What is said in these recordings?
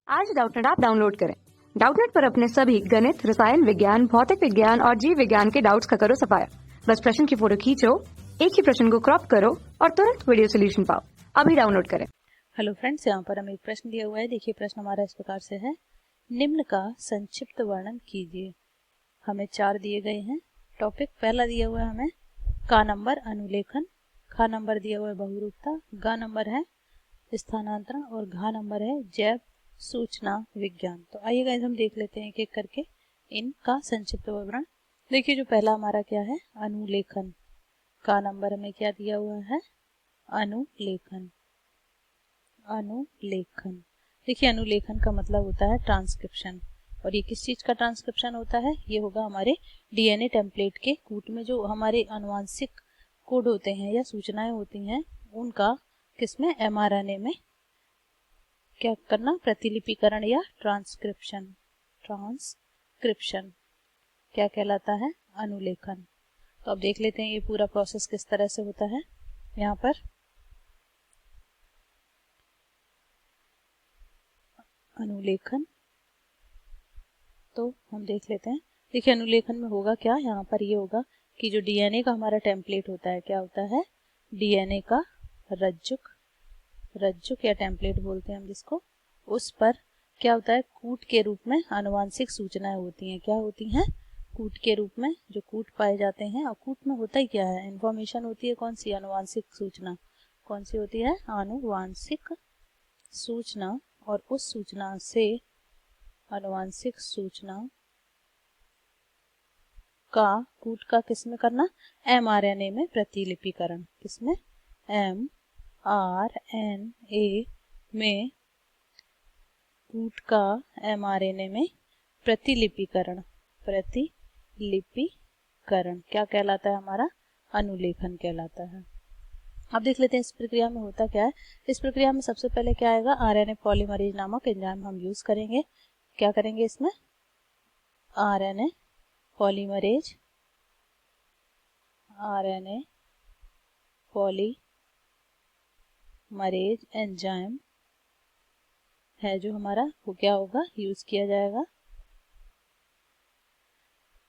आज Doubtnut app download करें। Doubtnut पर अपने सभी गणित, रसायन विज्ञान, भौतिक विज्ञान और जीव विज्ञान के डाउट्स का करो सफाया। बस प्रश्न की फोटो खींचो, एक ही प्रश्न को क्रॉप करो और तुरंत वीडियो सोल्यूशन पाओ। अभी डाउनलोड करें। हेलो फ्रेंड्स, यहाँ पर हमें एक प्रश्न दिया हुआ है। देखिए प्रश्न हमारा इस प्रकार से है, निम्न का संक्षिप्त वर्णन कीजिए। हमें 4 दिए गए हैं। टॉपिक पहला दिया हुआ है हमें का नंबर अनुलेखन, खा नंबर दिया हुआ है बहुरूपता, गा नंबर है स्थानांतरण और घा नंबर है जैव सूचना विज्ञान। तो आइए गाइस हम देख लेते हैं एक एक करके इनका संक्षिप्त विवरण। देखिए जो पहला हमारा क्या है, अनुलेखन। का नंबर हमें क्या दिया हुआ है, अनुलेखन। अनुलेखन, देखिए अनुलेखन का मतलब होता है ट्रांसक्रिप्शन। और ये किस चीज का ट्रांसक्रिप्शन होता है, ये होगा हमारे डीएनए टेम्पलेट के कूट में जो हमारे अनुवांशिक कोड होते हैं या सूचनाएं होती हैं, उनका किसमें, एमआरएनए में क्या करना, प्रतिलिपिकरण या ट्रांसक्रिप्शन। ट्रांसक्रिप्शन क्या कहलाता है, अनुलेखन। तो अब देख लेते हैं ये पूरा प्रोसेस किस तरह से होता है। यहाँ पर अनुलेखन, तो हम देख लेते हैं। देखिए अनुलेखन में होगा क्या, यहाँ पर ये होगा कि जो डीएनए का हमारा टेम्पलेट होता है, क्या होता है, डीएनए का रज्जुक, रज्जुक या टेम्पलेट बोलते हैं हम जिसको, उस पर क्या होता है, कूट के रूप में आनुवांशिक सूचनाएं होती हैं। क्या होती हैं, कूट के रूप में जो कूट पाए जाते हैं। और कूट में होता ही क्या है, इंफॉर्मेशन होती है कौन सी, आनुवांशिक सूचना। कौन सी होती है, आनुवांशिक सूचना। और उस सूचना से, आनुवांशिक सूचना का कूट का किस में करना, एमआरएनए में प्रतिलिपिकरण। किसमें, एमआरएनए में कूट का एमआरएनए में प्रतिलिपिकरण। प्रतिलिपिकरण क्या कहलाता है, हमारा अनुलेखन कहलाता है। अब देख लेते हैं इस प्रक्रिया में होता क्या है। इस प्रक्रिया में सबसे पहले क्या आएगा, आरएनए पॉलीमरेज नामक एंजाइम हम यूज करेंगे। क्या करेंगे इसमें, RNA polymerase, RNA polymerase enzyme है जो हमारा, वो क्या होगा, यूज किया जाएगा।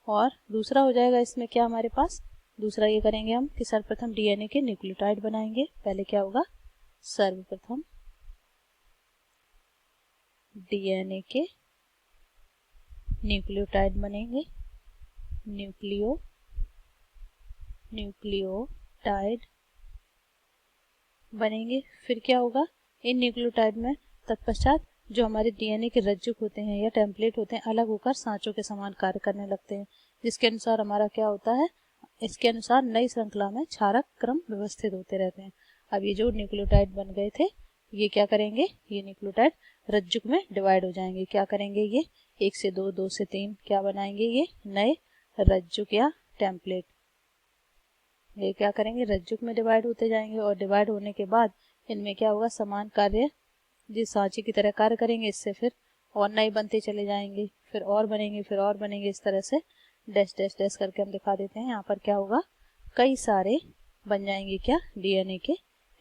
और दूसरा हो जाएगा इसमें क्या हमारे पास, दूसरा ये करेंगे हम कि सर्वप्रथम डीएनए के न्यूक्लियोटाइड बनाएंगे। पहले क्या होगा, सर्वप्रथम डीएनए के न्यूक्लियोटाइड बनेंगे। न्यूक्लियोटाइड बनेंगे। फिर क्या होगा, इन न्यूक्लियोटाइड में तत्पश्चात जो हमारे डीएनए के रज्जुक होते हैं या टेम्पलेट होते हैं, अलग होकर सांचों के समान कार्य करने लगते हैं, जिसके अनुसार हमारा क्या होता है, इसके अनुसार नई श्रृंखला में क्षारक क्रम व्यवस्थित होते रहते हैं। अब ये जो न्यूक्लियोटाइड बन गए थे, ये क्या करेंगे, ये न्यूक्लियोटाइड रज्जुक में डिवाइड हो जाएंगे। क्या करेंगे, ये 1 से 2, 2 से 3 क्या बनाएंगे, ये नए रज्जुक या टेम्पलेट। ये क्या करेंगे, रज्जुक में डिवाइड होते जाएंगे। और डिवाइड होने के बाद इनमें क्या होगा, समान कार्य जिस सांचे की तरह कार्य करेंगे। इससे फिर और नए बनते चले जाएंगे, फिर और बनेंगे, फिर और बनेंगे। इस तरह से डैश डैश डैश करके हम दिखा देते हैं। यहाँ पर क्या होगा, कई सारे बन जाएंगे क्या, डीएनए के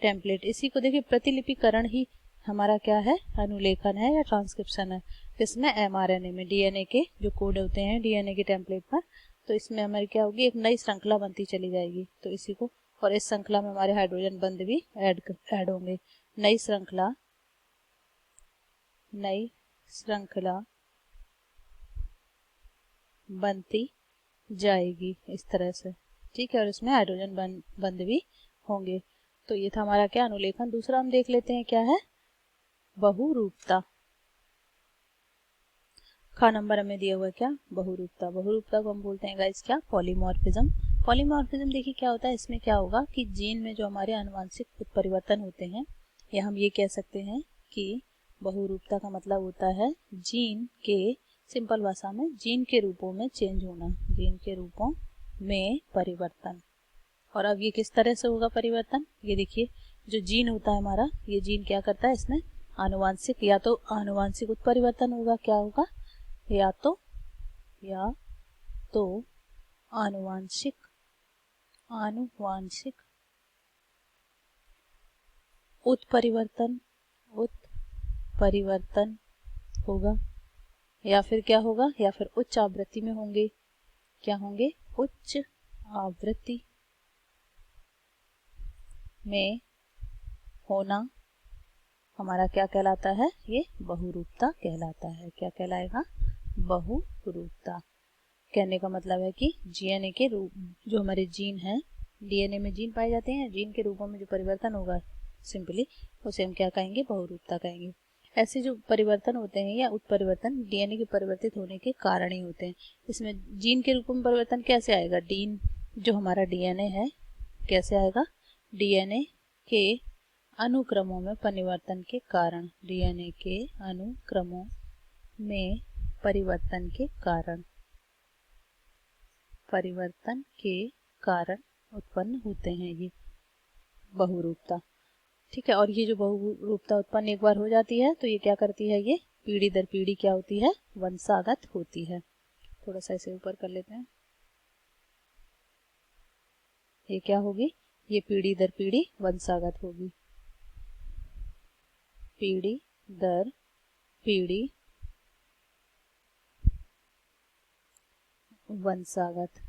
टेम्पलेट। इसी को देखिए प्रतिलिपिकरण ही हमारा क्या है, अनुलेखन है या ट्रांसक्रिप्शन है। इसमें एमआरएनए में डीएनए के जो कोड होते हैं डीएनए के टेम्पलेट पर, तो इसमें हमारी क्या होगी, एक नई श्रृंखला बनती चली जाएगी। तो इसी को, और इस श्रृंखला में हमारे हाइड्रोजन बंध भी ऐड होंगे। नई श्रृंखला बनती जाएगी इस तरह से, ठीक है। और इसमें हाइड्रोजन बंध भी होंगे। तो ये था हमारा क्या, अनुलेखन। दूसरा हम देख लेते हैं क्या है, बहुरूपता। खा नंबर हमें दिया हुआ है क्या, बहुरूपता। बहुरूपता को हम बोलते हैं गाइस क्या, पॉलीमॉर्फिज्म। पॉलीमॉर्फिज्म देखिए क्या होता है, इसमें क्या होगा कि जीन में जो हमारे आनुवांशिक उत्परिवर्तन होते हैं, या हम ये कह सकते हैं कि बहुरूपता का मतलब होता है जीन के, सिंपल भाषा में जीन के रूपों में चेंज होना, जीन के रूपों में परिवर्तन। और अब ये किस तरह से होगा परिवर्तन, ये देखिए जो जीन होता है हमारा, ये जीन क्या करता है, इसमें आनुवांशिक, या तो आनुवांशिक उत्परिवर्तन होगा, क्या होगा, या तो आनुवांशिक उत्परिवर्तन होगा, या फिर क्या होगा, या फिर उच्च आवृत्ति में होंगे। क्या होंगे? उच्च आवृत्ति में होना हमारा क्या कहलाता है? ये बहुरूपता कहलाता है। क्या कहलाएगा? बहुरूपता। कहने का मतलब है कि डीएनए के रूप, जो हमारे जीन हैं, डीएनए में जीन पाए जाते हैं, जीन के रूपों में जो परिवर्तन होगा सिंपली उसे हम क्या कहेंगे? बहुरूपता कहेंगे। ऐसे जो परिवर्तन होते हैं या उत्परिवर्तन डीएनए के परिवर्तित होने के कारण ही होते हैं। इसमें जीन के रूपों में परिवर्तन कैसे आएगा? जो हमारा डीएनए है कैसे आएगा? डीएनए के अनुक्रमों में परिवर्तन के कारण, डीएनए के अनुक्रमों में परिवर्तन के कारण उत्पन्न होते हैं ये बहुरूपता। ठीक है, और ये जो बहुरूपता उत्पन्न एक बार हो जाती है तो ये क्या करती है? ये पीढ़ी दर पीढ़ी क्या होती है? वंशागत होती है। थोड़ा सा इसे ऊपर कर लेते हैं। ये क्या होगी? ये पीढ़ी दर पीढ़ी वंशागत होगी। पीढ़ी दर पीढ़ी वंशागत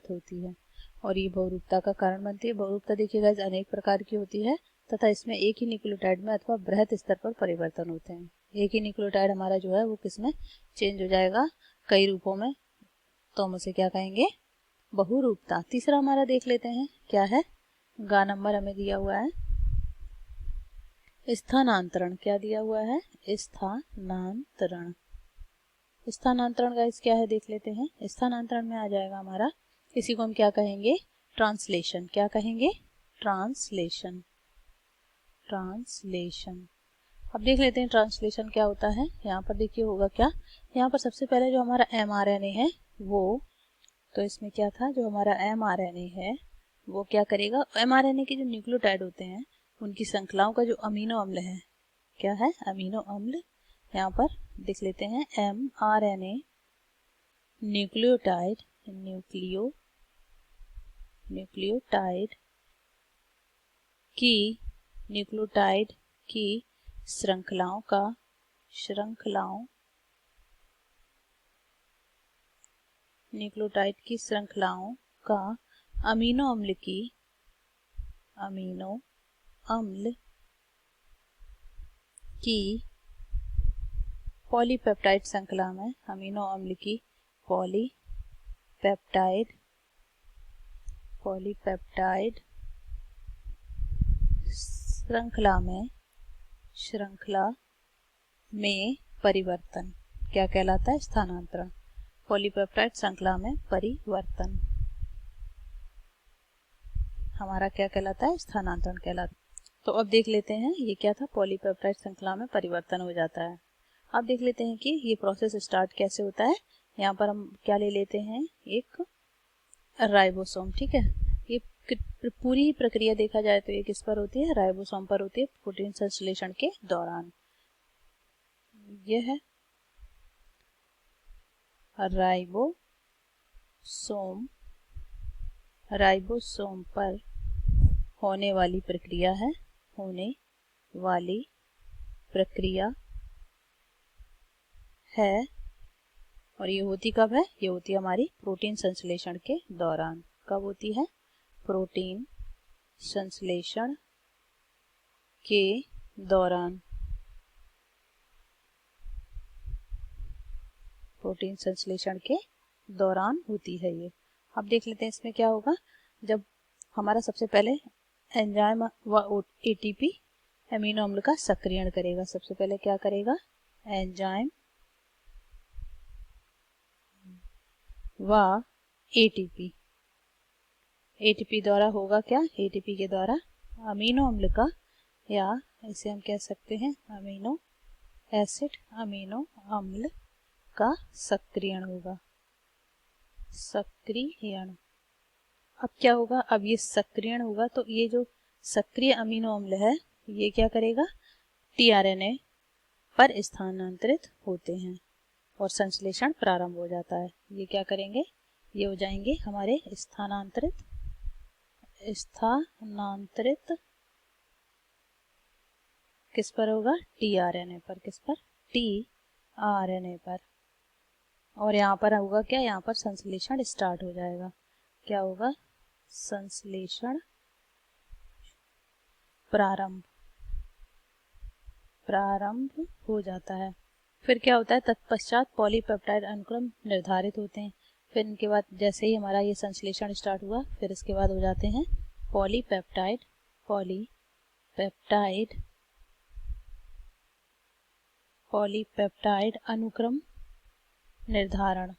होती है और ये बहुरूपता का कारण बनती है। बहुरूपता देखिएगा अनेक प्रकार की होती है तथा इसमें एक ही न्यूक्लियोटाइड में अथवा बृहत स्तर पर परिवर्तन होते हैं। एक ही न्यूक्लियोटाइड हमारा जो है वो किसमें चेंज हो जाएगा? कई रूपों में, तो हम उसे क्या कहेंगे? बहुरूपता। तीसरा हमारा देख लेते हैं क्या है। गा नंबर हमें दिया हुआ है स्थानांतरण। क्या दिया हुआ है? स्थानांतरण। स्थानांतरण गाइस क्या है देख लेते हैं। स्थानांतरण में आ जाएगा हमारा, इसी को हम क्या कहेंगे? ट्रांसलेशन। क्या कहेंगे? ट्रांसलेशन। ट्रांसलेशन। अब देख लेते हैं ट्रांसलेशन क्या होता है। यहाँ पर देखिए होगा क्या, यहाँ पर सबसे पहले जो हमारा mRNA है वो, तो इसमें क्या था, जो हमारा mRNA है वो क्या करेगा? mRNA के जो न्यूक्लियोटाइड होते हैं उनकी श्रृंखलाओं का जो अमीनो अम्ल है, क्या है? अमीनो अम्ल। यहाँ पर देख लेते हैं mRNA न्यूक्लियोटाइड की श्रृंखलाओं का अमीनो अम्ल की पॉलीपेप्टाइड श्रृंखला में, अमीनो अम्ल की पॉलीपेप्टाइड श्रृंखला में परिवर्तन क्या कहलाता है? स्थानांतरण। पॉलीपेप्टाइड श्रृंखला में परिवर्तन हमारा क्या कहलाता है? स्थानांतरण कहलाता है। तो अब देख लेते हैं ये क्या था? पॉलीपेप्टाइड श्रृंखला में परिवर्तन हो जाता है। अब देख लेते हैं कि ये प्रोसेस स्टार्ट कैसे होता है। यहाँ पर हम क्या ले लेते हैं? एक राइबोसोम। ठीक है, ये पूरी प्रक्रिया देखा जाए तो ये किस पर होती है? राइबोसोम पर होती है, प्रोटीन संश्लेषण के दौरान। यह है राइबोसोम पर होने वाली प्रक्रिया है और ये होती कब है? ये होती है हमारी प्रोटीन संश्लेषण के दौरान। कब होती है? प्रोटीन संश्लेषण के दौरान। प्रोटीन संश्लेषण के दौरान होती है ये। अब देख लेते हैं इसमें क्या होगा। जब हमारा सबसे पहले एंजाइम व एटीपी अमीनो अम्ल का सक्रियण करेगा। सबसे पहले क्या करेगा? एंजाइम व एटीपी द्वारा होगा क्या? एटीपी के द्वारा अमीनो अम्ल का, या इसे हम कह सकते हैं अमीनो अम्ल का सक्रियण होगा। सक्रियण। अब क्या होगा? अब ये सक्रियण होगा तो ये जो सक्रिय अमीनो अम्ल है ये क्या करेगा? टीआरएनए पर स्थानांतरित होते हैं और संश्लेषण प्रारंभ हो जाता है। ये क्या करेंगे? ये हो जाएंगे हमारे स्थानांतरित किस पर होगा, टीआरएनए पर। किस पर, टीआरएनए पर। और यहाँ पर होगा क्या, यहाँ पर संश्लेषण स्टार्ट हो जाएगा। क्या होगा, संश्लेषण प्रारंभ हो जाता है। फिर क्या होता है, तत्पश्चात पॉलीपेप्टाइड अनुक्रम निर्धारित होते हैं। फिर इनके बाद जैसे ही हमारा ये संश्लेषण स्टार्ट हुआ, फिर इसके बाद हो जाते हैं पॉलीपेप्टाइड अनुक्रम निर्धारण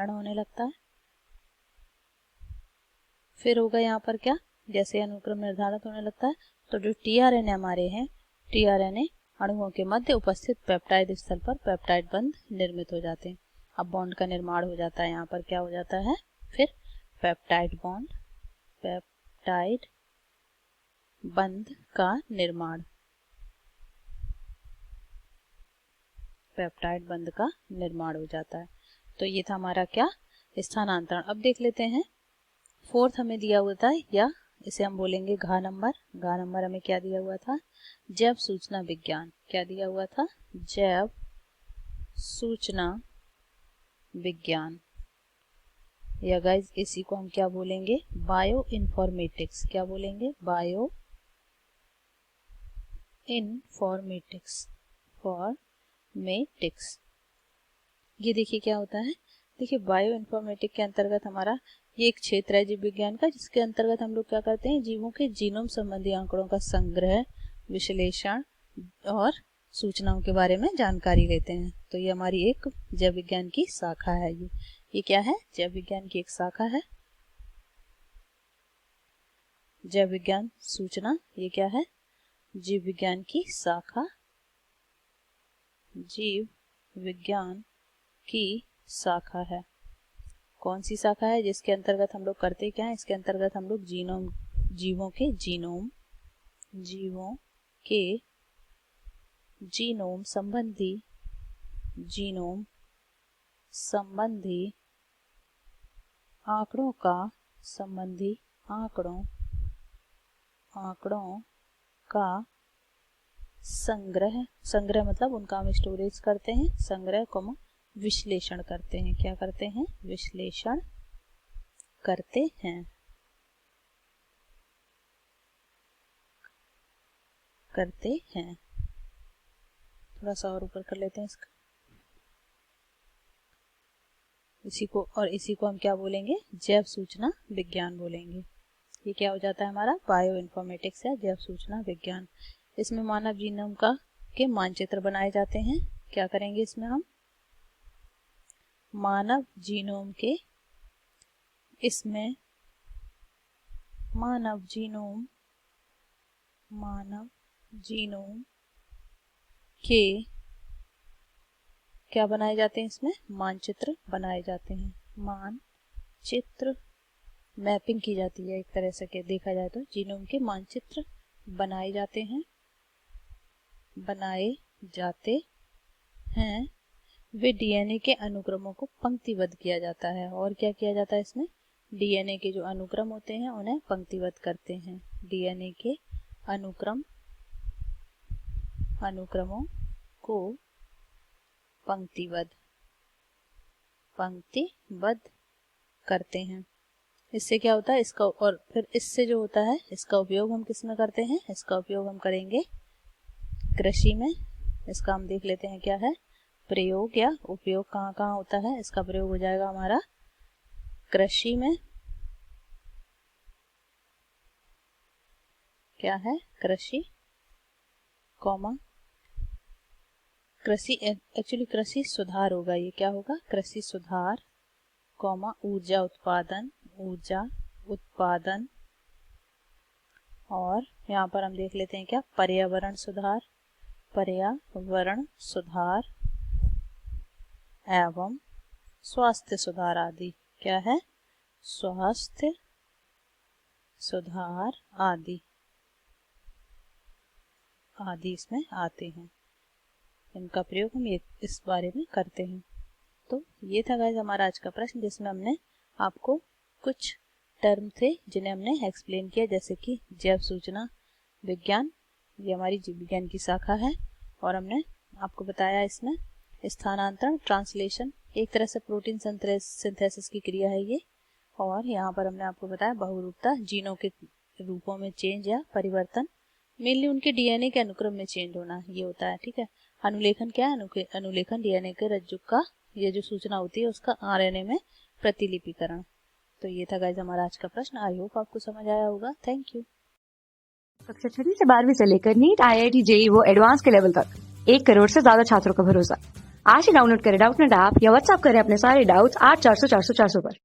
होने लगता है। फिर होगा यहाँ पर क्या, जैसे अनुक्रम निर्धारित होने लगता है तो जो टीआरएनए हमारे हैं, टीआरएनए अणुओं के मध्य उपस्थित पेप्टाइड स्थल पर पेप्टाइड बंध निर्मित हो जाते हैं। अब बॉन्ड का निर्माण हो जाता है। यहाँ पर क्या हो जाता है, फिर पेप्टाइड बंध का निर्माण, पेप्टाइड बंध का निर्माण हो जाता है। तो ये था हमारा क्या, स्थानांतरण। अब देख लेते हैं फोर्थ हमें दिया हुआ था, या इसे हम बोलेंगे घ नंबर हमें क्या दिया हुआ था, जैव सूचना विज्ञान। क्या दिया हुआ था, जैव सूचना विज्ञान, या गाइस इसी को हम क्या बोलेंगे, बायो इन्फॉर्मेटिक्स। क्या बोलेंगे, बायो इन्फॉर्मेटिक्स। ये देखिए क्या होता है, देखिए बायो इन्फॉर्मेटिक के अंतर्गत हमारा ये एक क्षेत्र है जीव विज्ञान का, जिसके अंतर्गत हम लोग क्या करते हैं, जीवों के जीनोम संबंधी आंकड़ों का संग्रह, विश्लेषण और सूचनाओं के बारे में जानकारी लेते हैं। तो ये हमारी एक जैव विज्ञान की शाखा है। ये क्या है, जैव विज्ञान की एक शाखा है, जैव विज्ञान सूचना। ये क्या है, जीव विज्ञान की शाखा, जीव विज्ञान की शाखा है। कौन सी शाखा है, जिसके अंतर्गत हम लोग करते क्या है, इसके अंतर्गत हम लोग जीवों के जीनोम संबंधी आंकड़ों का संग्रह मतलब उनका हम स्टोरेज करते हैं, संग्रह विश्लेषण करते हैं। क्या करते हैं, विश्लेषण करते हैं। थोड़ा सा और ऊपर कर लेते हैं इसका, इसी को हम क्या बोलेंगे, जैव सूचना विज्ञान बोलेंगे। ये क्या हो जाता है हमारा, बायो इन्फॉर्मेटिक्स या जैव सूचना विज्ञान। इसमें मानव जीनोम के मानचित्र बनाए जाते हैं। क्या करेंगे इसमें हम, मानव जीनोम के क्या बनाए जाते हैं, इसमें मानचित्र बनाए जाते हैं। मानचित्र मैपिंग की जाती है एक तरह से के देखा जाए तो, जीनोम के मानचित्र बनाए जाते हैं। वे डीएनए के अनुक्रमों को पंक्तिबद्ध किया जाता है। और क्या किया जाता है इसमें, डीएनए के जो अनुक्रम होते हैं उन्हें पंक्तिबद्ध करते हैं। डीएनए के अनुक्रमों को पंक्तिबद्ध करते हैं। इससे क्या होता है, इसका और फिर इससे जो होता है, इसका उपयोग हम किस में करते हैं, इसका उपयोग हम करेंगे कृषि में। इसका हम देख लेते हैं क्या है, प्रयोग या उपयोग कहाँ कहाँ होता है। इसका प्रयोग हो जाएगा हमारा कृषि में। क्या है, कृषि एक्चुअली कृषि सुधार होगा। ये क्या होगा, कृषि सुधार ऊर्जा उत्पादन। और यहाँ पर हम देख लेते हैं क्या, पर्यावरण सुधार एवं स्वास्थ्य सुधार आदि। क्या है, स्वास्थ्य सुधार आदि इसमें आते हैं। इनका प्रयोग हम इस बारे में करते हैं। तो ये था गाइस हमारा आज का प्रश्न, जिसमें हमने आपको कुछ टर्म थे जिन्हें हमने एक्सप्लेन किया, जैसे कि जैव सूचना विज्ञान, ये हमारी जीव विज्ञान की शाखा है। और हमने आपको बताया इसमें स्थानांतरण, ट्रांसलेशन, एक तरह से प्रोटीन सिंथेसिस की क्रिया है ये। और यहाँ पर हमने आपको बताया बहुरूपता, जीनों के रूपों में चेंज या परिवर्तन, मेनली उनके डीएनए के अनुक्रम में चेंज होना, ये होता है। ठीक है। अनुलेखन क्या है? अनुलेखन डीएनए के रज्जु का, ये जो सूचना होती है उसका आरएनए में प्रतिलिपिकरण। तो ये था गाइस हमारा आज का प्रश्न। आई होप आपको समझ आया होगा। Thank you. कक्षा 6 से 12वीं से लेकर नीट, IIT, JEE वो एडवांस के लेवल तक 1 करोड़ से ज्यादा छात्रों का भरोसा। आज ही डाउनलोड करें डाउटनेट ऐप या व्हाट्सएप करें अपने सारे डाउट्स 8400 400 400 पर।